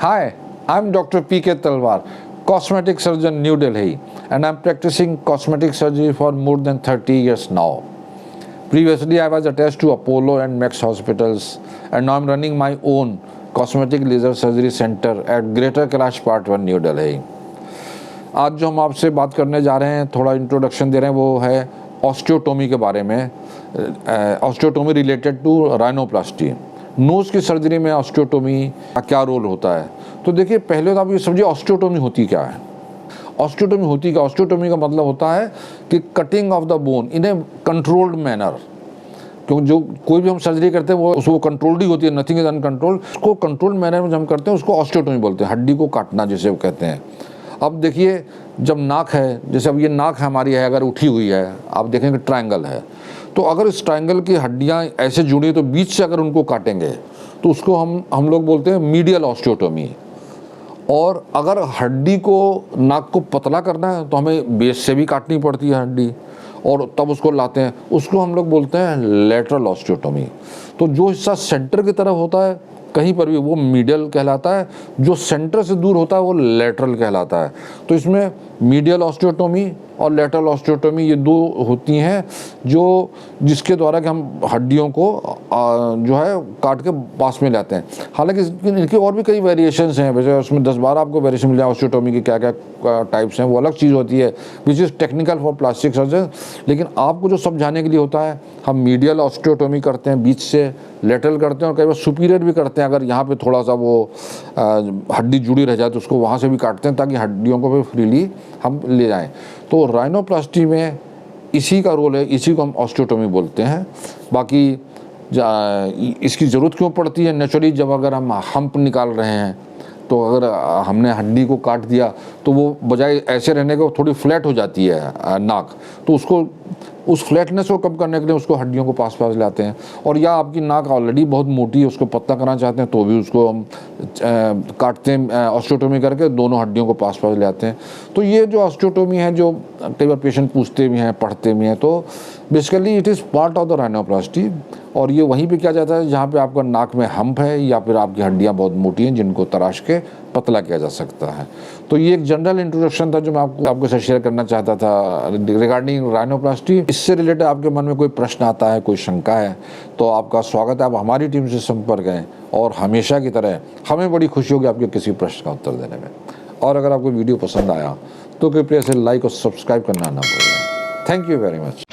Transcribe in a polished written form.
Hi, I'm Dr. P.K. Talwar, cosmetic surgeon, New Delhi, and I'm practicing cosmetic surgery for more than 30 years now. Previously, I was attached to Apollo and Max hospitals, and now I'm running my own cosmetic laser surgery center at Greater Kailash Part 1, New Delhi. आज जो हम आपसे बात करने जा रहे हैं, थोड़ा इंट्रोडक्शन दे रहे हैं, वो है ऑस्टियोटोमी के बारे में। ऑस्टियोटोमी रिलेटेड टू राइनोप्लास्टी। नोज़ की सर्जरी में ऑस्टियोटोमी का क्या रोल होता है? तो देखिए, पहले तो आप ये समझिए ऑस्टियोटोमी होती क्या है। ऑस्टियोटोमी होती क्या? ऑस्टियोटोमी का मतलब होता है कि cutting of the bone in A controlled manner. क्योंकि जो कोई भी हम सर्जरी करते हैं वो उसको कंट्रोल्ड ही होती है, नथिंग इज अनकंट्रोल्ड। उसको कंट्रोल्ड मैनर में जब हम करते हैं उसको ऑस्टियोटोमी बोलते हैं, हड्डी को काटना जिसे वो कहते हैं। अब देखिए, जब नाक है, जैसे अब ये नाक हमारी है, अगर उठी हुई है, आप देखेंगे ट्रायंगल है, तो अगर इस ट्रायंगल की हड्डियां ऐसे जुड़ी हैं तो बीच से अगर उनको काटेंगे तो उसको हम लोग बोलते हैं मीडियल ऑस्टियोटोमी। और अगर हड्डी को, नाक को पतला करना है तो हमें बेस से भी काटनी पड़ती है हड्डी, और तब उसको लाते हैं, उसको हम लोग बोलते हैं लेटरल ऑस्टियोटोमी। तो जो हिस्सा सेंटर की तरफ होता है कहीं पर भी वो मीडियल कहलाता है, जो सेंटर से दूर होता है वो लेटरल कहलाता है। तो इसमें मीडियल ऑस्टियोटोमी और लेटरल ऑस्टियोटोमी ये दो होती हैं जो जिसके द्वारा कि हम हड्डियों को जो है काट के पास में लाते हैं। हालांकि इनके और भी कई वेरिएशंस हैं, वैसे उसमें 10-12 आपको वेरिएशन मिल जाए ऑस्टियोटोमी के क्या क्या टाइप्स हैं, वो अलग चीज़ होती है which is technical for plastic surgeon. लेकिन आपको जो सब जानने के लिए होता है, हम मीडियल ऑस्टियोटोमी करते हैं बीच से, लेटरल करते हैं और कई बार सुपीरियर भी करते हैं। अगर यहाँ पे थोड़ा सा वो हड्डी जुड़ी रह जाए तो उसको वहाँ से भी काटते हैं ताकि हड्डियों को भी फ्रीली हम ले जाएं। तो राइनोप्लास्टी में इसी का रोल है, इसी को हम ऑस्टियोटोमी बोलते हैं। बाकी इसकी ज़रूरत क्यों पड़ती है? नेचुरली जब अगर हम हम्प निकाल रहे हैं तो अगर हमने हड्डी को काट दिया तो वो बजाय ऐसे रहने के थोड़ी फ्लैट हो जाती है नाक, तो उसको उस फ्लैटनेस को कम करने के लिए उसको हड्डियों को पास लाते हैं। और या आपकी नाक ऑलरेडी बहुत मोटी है, उसको पतला करना चाहते हैं तो भी उसको हम काटते हैं ऑस्टियोटोमी करके, दोनों हड्डियों को पास ले आते हैं। तो ये जो ऑस्टियोटोमी है, जो कई बार पेशेंट पूछते भी हैं, पढ़ते भी हैं, तो basically it is part of the rhinoplasty. और ये वहीं पे किया जाता है जहाँ पे आपका नाक में हम्प है या फिर आपकी हड्डियाँ बहुत मोटी हैं जिनको तराश के पतला किया जा सकता है। तो ये एक जनरल इंट्रोडक्शन था जो मैं आपके साथ शेयर करना चाहता था रिगार्डिंग राइनोप्लास्टी। इससे रिलेटेड आपके मन में कोई प्रश्न आता है, कोई शंका है, तो आपका स्वागत है, आप हमारी टीम से संपर्क करें। और हमेशा की तरह हमें बड़ी खुशी होगी आपके किसी प्रश्न का उत्तर देने में। और अगर आपको वीडियो पसंद आया तो कृपया इसे लाइक और सब्सक्राइब करना ना भूलें। Thank you very much.